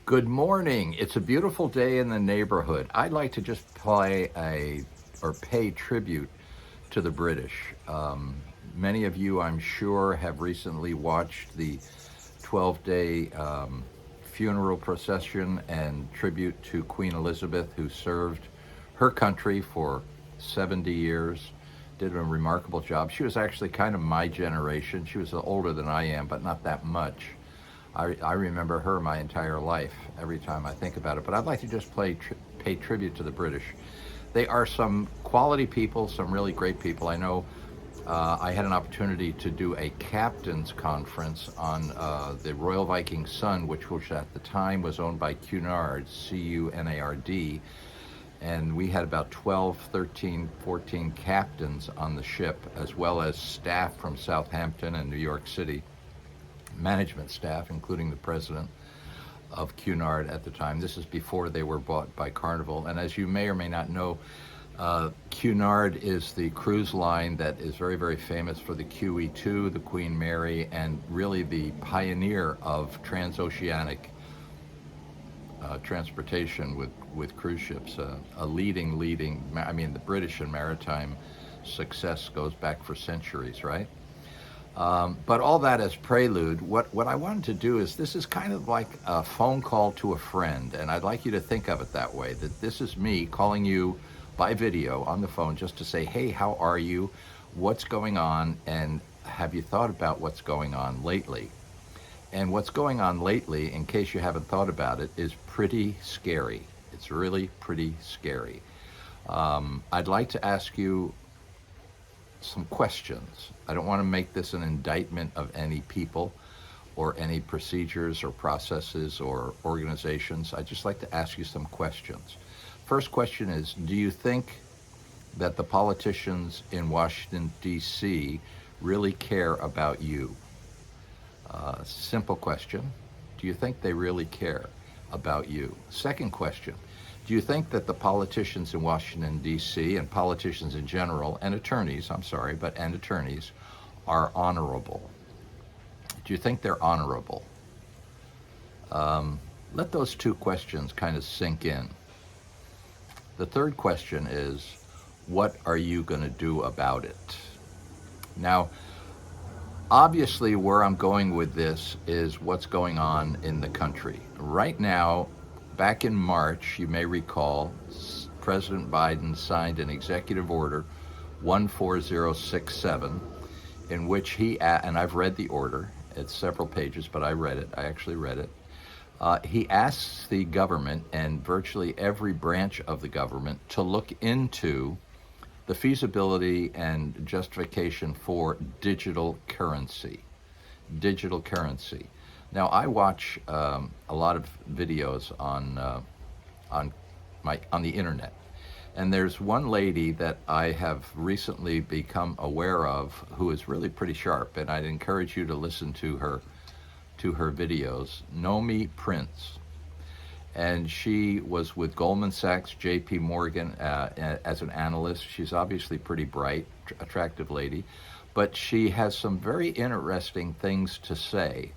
Good morning. It's a beautiful day in the neighborhood. I'd like to just pay tribute to the British. Many of you, I'm sure, have recently watched the 12-day funeral procession and tribute to Queen Elizabeth, who served her country for 70 years, did a remarkable job. She was actually kind of my generation. She was older than I am, but not that much. I remember her my entire life every time I think about it. But I'd like to just pay tribute to the British. They are some quality people, some really great people. I know I had an opportunity to do a captain's conference on the Royal Viking Sun, which at the time was owned by Cunard, Cunard. And we had about 12, 13, 14 captains on the ship, as well as staff from Southampton and New York City, management staff, including the president of Cunard at the time. This is before they were bought by Carnival. And as you may or may not know, Cunard is the cruise line that is very, very famous for the QE2, the Queen Mary, and really the pioneer of transoceanic transportation with cruise ships. A leading, I mean, the British and maritime success goes back for centuries, right? But all that as prelude, what I wanted to do is this is kind of like a phone call to a friend, and I'd like you to think of it that way, that this is me calling you by video on the phone just to say, hey, how are you? What's going on? And have you thought about what's going on lately? And what's going on lately, in case you haven't thought about it, is pretty scary. It's really pretty scary. I'd like to ask you some questions. I don't want to make this an indictment of any people or any procedures or processes or organizations. I'd just like to ask you some questions. First question is, do you think that the politicians in Washington, D.C. really care about you? Simple question. Do you think they really care about you? Second question. Do you think that the politicians in Washington, D.C., and politicians in general, and attorneys, and attorneys, are honorable? Do you think they're honorable? Let those two questions kind of sink in. The third question is, what are you going to do about it? Now, obviously, where I'm going with this is what's going on in the country. Right now, back in March, you may recall, President Biden signed an executive order 14067 in which and I've read the order, it's several pages, but I actually read it. He asks the government and virtually every branch of the government to look into the feasibility and justification for digital currency. Digital currency. Now, I watch a lot of videos on the internet, and there's one lady that I have recently become aware of who is really pretty sharp, and I'd encourage you to listen to her videos. Nomi Prince, and she was with Goldman Sachs, J.P. Morgan as an analyst. She's obviously pretty bright, attractive lady, but she has some very interesting things to say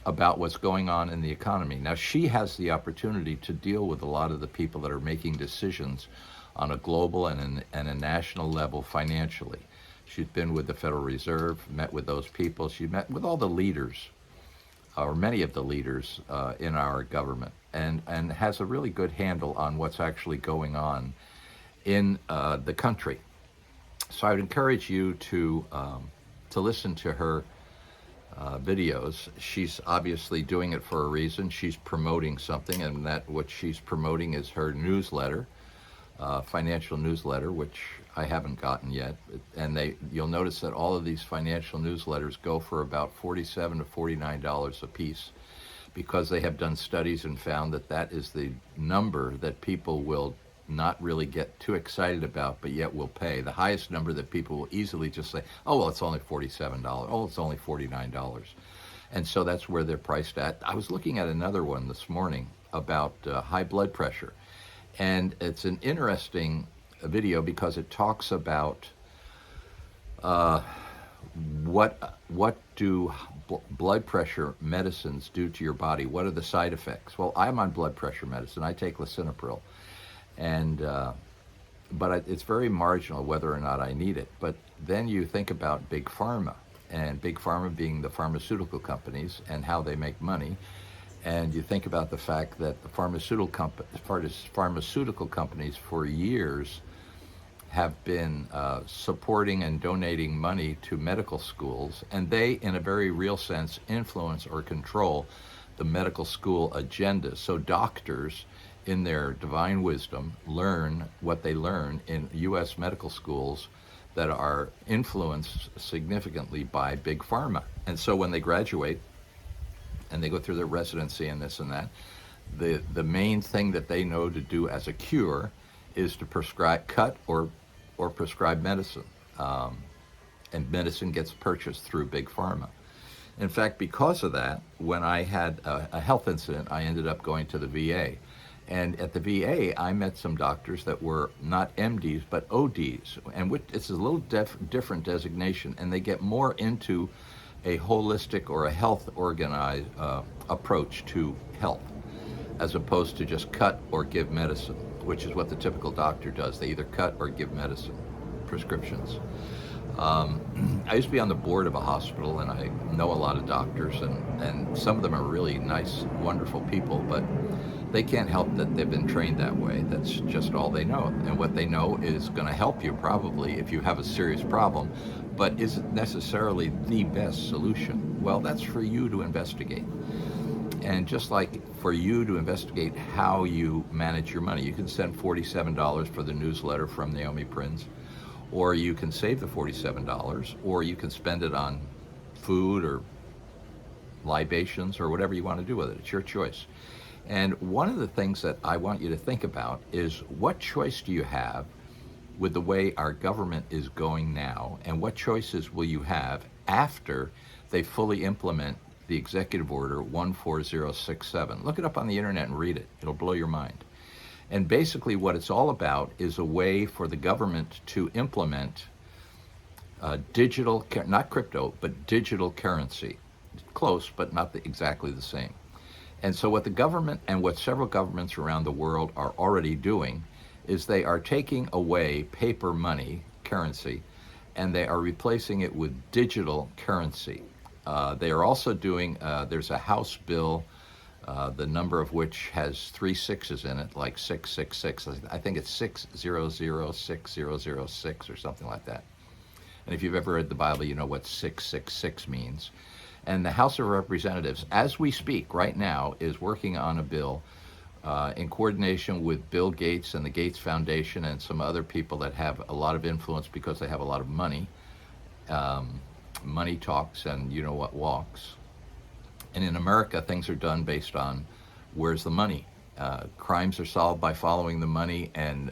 about what's going on in the economy. Now, she has the opportunity to deal with a lot of the people that are making decisions on a global and a national level financially. She's been with the Federal Reserve, met with those people. She met with all the leaders, or many of the leaders in our government, and has a really good handle on what's actually going on in the country. So I would encourage you to listen to her videos. She's obviously doing it for a reason. She's promoting something, and that what she's promoting is her newsletter, financial newsletter, which I haven't gotten yet. And you'll notice that all of these financial newsletters go for about $47 to $49 a piece, because they have done studies and found that is the number that people will not really get too excited about, but yet will pay. The highest number that people will easily just say, oh, well, it's only $47. Oh, it's only $49. And so that's where they're priced at. I was looking at another one this morning about high blood pressure. And it's an interesting video because it talks about what do blood pressure medicines do to your body? What are the side effects? Well, I'm on blood pressure medicine. I take lisinopril, and it's very marginal whether or not I need it. But then you think about big pharma, and big pharma being the pharmaceutical companies and how they make money. And you think about the fact that the pharmaceutical companies for years have been supporting and donating money to medical schools, and they, in a very real sense, influence or control the medical school agenda. So doctors, in their divine wisdom, learn what they learn in U.S. medical schools that are influenced significantly by big pharma. And so when they graduate and they go through their residency and this and that, the main thing that they know to do as a cure is to cut or prescribe medicine. And medicine gets purchased through big pharma. In fact, because of that, when I had a health incident, I ended up going to the VA. And at the VA, I met some doctors that were not MDs, but ODs. And it's a little different designation, and they get more into a holistic or a health organized approach to health, as opposed to just cut or give medicine, which is what the typical doctor does. They either cut or give medicine, prescriptions. I used to be on the board of a hospital, and I know a lot of doctors, and some of them are really nice, wonderful people, but they can't help that they've been trained that way. That's just all they know. And what they know is going to help you probably if you have a serious problem, but isn't necessarily the best solution. Well, that's for you to investigate. And just like for you to investigate how you manage your money, you can send $47 for the newsletter from Naomi Prinz, or you can save the $47, or you can spend it on food or libations or whatever you want to do with it. It's your choice. And one of the things that I want you to think about is, what choice do you have with the way our government is going now, and what choices will you have after they fully implement the Executive Order 14067? Look it up on the internet and read it. It'll blow your mind. And basically what it's all about is a way for the government to implement digital, not crypto, but digital currency. Close, but not exactly the same. And so what the government and what several governments around the world are already doing is they are taking away paper money, currency, and they are replacing it with digital currency. They are also doing, there's a House bill, the number of which has 3 sixes in it, like 666. I think it's 6006006 or something like that. And if you've ever read the Bible, you know what 666 means. And the House of Representatives, as we speak right now, is working on a bill in coordination with Bill Gates and the Gates Foundation and some other people that have a lot of influence because they have a lot of money. Money talks and you know what walks. And in America, things are done based on where's the money. Crimes are solved by following the money, and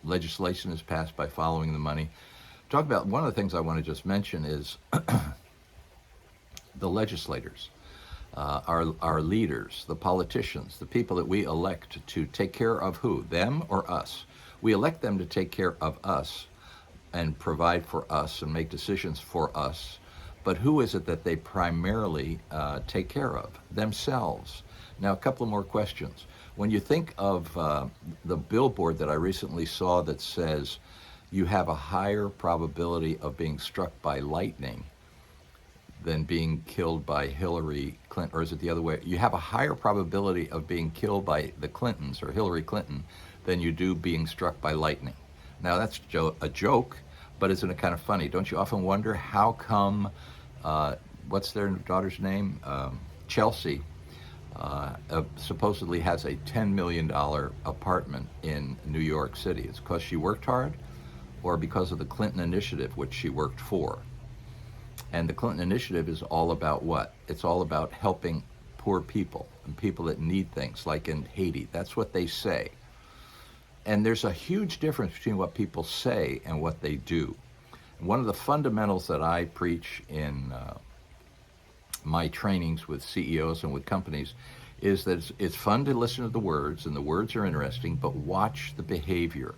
legislation is passed by following the money. Talk about one of the things I want to just mention is the legislators, our leaders, the politicians, the people that we elect to take care of who? Them or us? We elect them to take care of us and provide for us and make decisions for us. But who is it that they primarily take care of? Themselves. Now, a couple of more questions. When you think of the billboard that I recently saw that says you have a higher probability of being struck by lightning than being killed by Hillary Clinton, or is it the other way? You have a higher probability of being killed by the Clintons or Hillary Clinton than you do being struck by lightning. Now, that's a joke, but isn't it kind of funny? Don't you often wonder how come, what's their daughter's name? Chelsea supposedly has a $10 million apartment in New York City. It's because she worked hard, or because of the Clinton Initiative, which she worked for. And the Clinton Initiative is all about what? It's all about helping poor people and people that need things, like in Haiti. That's what they say. And there's a huge difference between what people say and what they do. One of the fundamentals that I preach in my trainings with CEOs and with companies is that it's fun to listen to the words, and the words are interesting, but watch the behavior.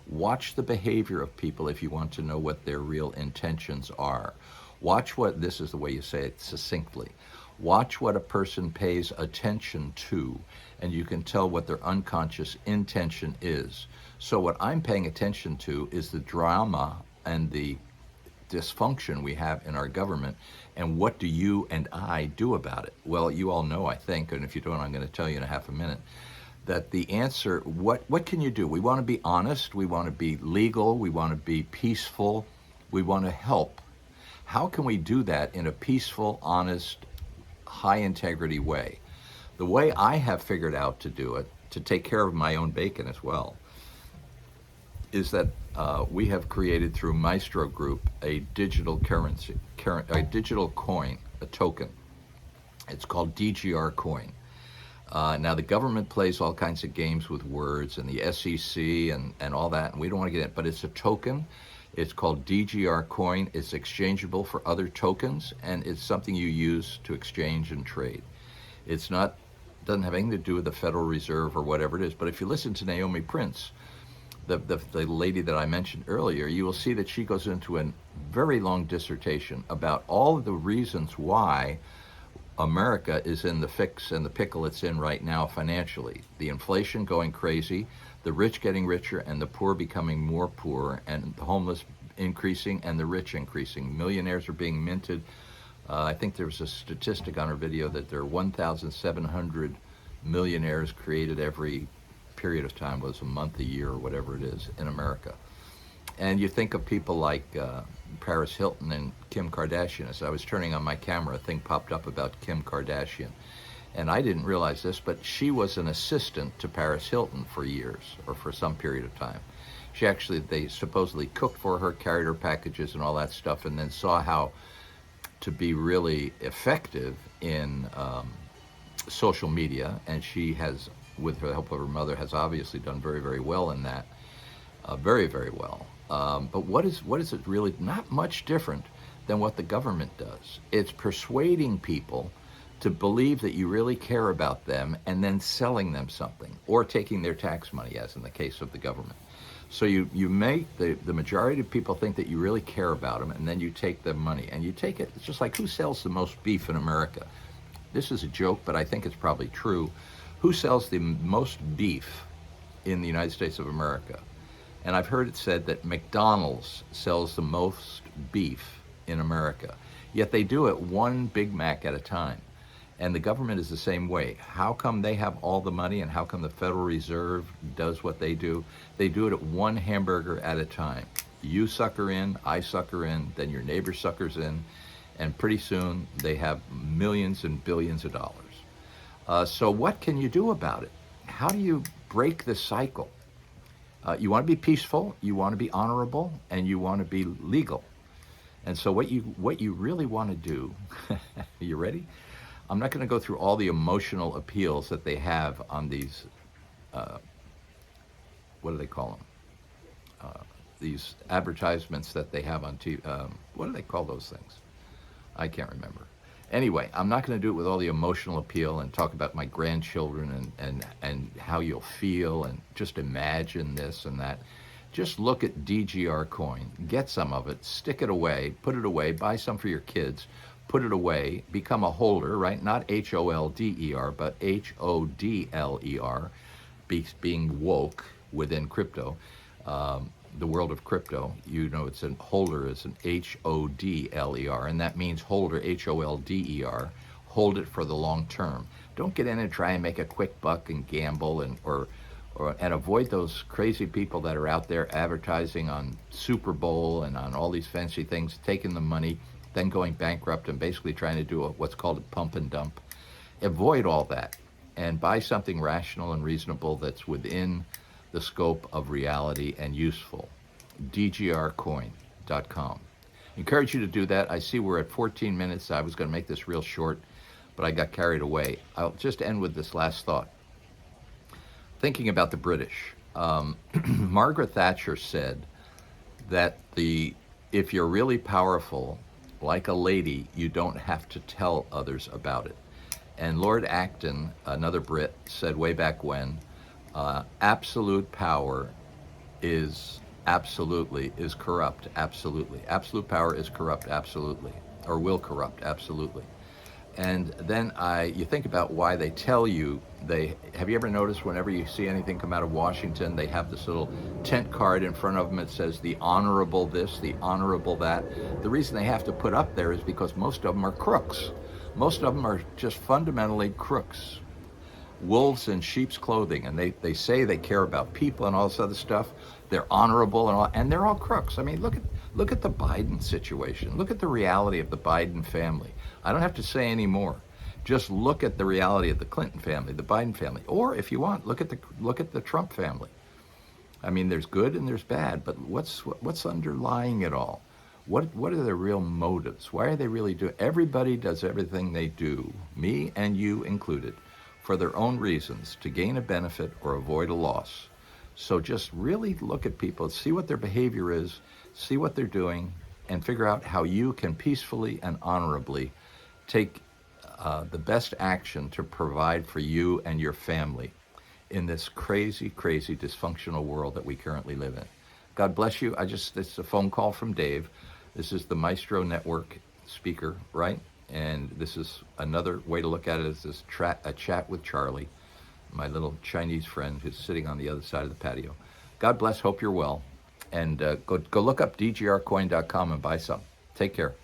Watch the behavior of people if you want to know what their real intentions are. Watch what, this is the way you say it succinctly. Watch what a person pays attention to, and you can tell what their unconscious intention is. So what I'm paying attention to is the drama and the dysfunction we have in our government, and what do you and I do about it? Well, you all know, I think, and if you don't, I'm going to tell you in a half a minute, that the answer, what can you do? We want to be honest, we want to be legal, we want to be peaceful, we want to help. How can we do that in a peaceful, honest, high integrity way? The way I have figured out to do it, to take care of my own bacon as well, is that we have created through Maestro Group a digital currency, a digital coin, a token. It's called DGR coin. Now the government plays all kinds of games with words, and the SEC and all that, and we don't want to get in, but it's a token. It's called DGR coin. It's exchangeable for other tokens, and it's something you use to exchange and trade. It's not, doesn't have anything to do with the Federal Reserve or whatever it is, but if you listen to Naomi Prince, the lady that I mentioned earlier, you will see that she goes into a very long dissertation about all of the reasons why America is in the fix and the pickle it's in right now financially. The inflation going crazy, the rich getting richer and the poor becoming more poor, and the homeless increasing and the rich increasing. Millionaires are being minted. I think there was a statistic on her video that there are 1,700 millionaires created every period of time, was a month, a year, or whatever it is, in America. And you think of people like Paris Hilton and Kim Kardashian. As I was turning on my camera, a thing popped up about Kim Kardashian. And I didn't realize this, but she was an assistant to Paris Hilton for years, or for some period of time. She actually, they supposedly cooked for her, carried her packages and all that stuff, and then saw how to be really effective in social media. And she has, with the help of her mother, has obviously done very, very well in that. Very, very well. But what is it really? Not much different than what the government does. It's persuading people to believe that you really care about them, and then selling them something, or taking their tax money, as in the case of the government. So you make the majority of people think that you really care about them, and then you take their money, and you take it. It's just like, who sells the most beef in America? This is a joke, but I think it's probably true. Who sells the most beef in the United States of America? And I've heard it said that McDonald's sells the most beef in America. Yet they do it one Big Mac at a time. And the government is the same way. How come they have all the money, and how come the Federal Reserve does what they do? They do it at one hamburger at a time. You sucker in, I sucker in, then your neighbor suckers in, and pretty soon they have millions and billions of dollars. So what can you do about it? How do you break the cycle? You want to be peaceful, you want to be honorable, and you want to be legal. And so what you really want to do, you ready? I'm not going to go through all the emotional appeals that they have on these, what do they call them? These advertisements that they have on TV. What do they call those things? I can't remember. Anyway, I'm not going to do it with all the emotional appeal and talk about my grandchildren and how you'll feel and just imagine this and that. Just look at DGR coin, get some of it, stick it away, put it away, buy some for your kids, put it away, become a holder, right? Not HOLDER, but HODLER, being woke within crypto, the world of crypto. You know, it's an holder is an HODLER, and that means holder, HOLDER. Hold it for the long term. Don't get in and try and make a quick buck and gamble and avoid those crazy people that are out there advertising on Super Bowl and on all these fancy things, taking the money, then going bankrupt and basically trying to do what's called a pump and dump. Avoid all that and buy something rational and reasonable that's within the scope of reality and useful. DGRcoin.com. Encourage you to do that. I see we're at 14 minutes. I was going to make this real short, but I got carried away. I'll just end with this last thought. Thinking about the British, Margaret Thatcher said that if you're really powerful, like a lady, you don't have to tell others about it. And Lord Acton, another Brit, said way back when, absolute power is corrupt, absolutely. Absolute power is corrupt, absolutely. or will corrupt, absolutely. And then you think about why they tell you have you ever noticed whenever you see anything come out of Washington, they have this little tent card in front of them that says the honorable this, the honorable that. The reason they have to put up there is because most of them are crooks. Most of them are just fundamentally crooks. Wolves in sheep's clothing, and they say they care about people and all this other stuff. They're honorable and all, and they're all crooks. I mean, look at the Biden situation. Look at the reality of the Biden family. I don't have to say any more. Just look at the reality of the Clinton family, the Biden family, or if you want, look at the Trump family. I mean, there's good and there's bad, but what's underlying it all? What are their real motives? Why are they really doing? Everybody does everything they do, me and you included, for their own reasons, to gain a benefit or avoid a loss. So just really look at people, see what their behavior is, see what they're doing, and figure out how you can peacefully and honorably take the best action to provide for you and your family in this crazy, crazy, dysfunctional world that we currently live in. God bless you. It's a phone call from Dave. This is the Maestro Network speaker, right? And this is another way to look at it, is a chat with Charlie, my little Chinese friend who's sitting on the other side of the patio. God bless. Hope you're well. And go look up dgrcoin.com and buy some. Take care.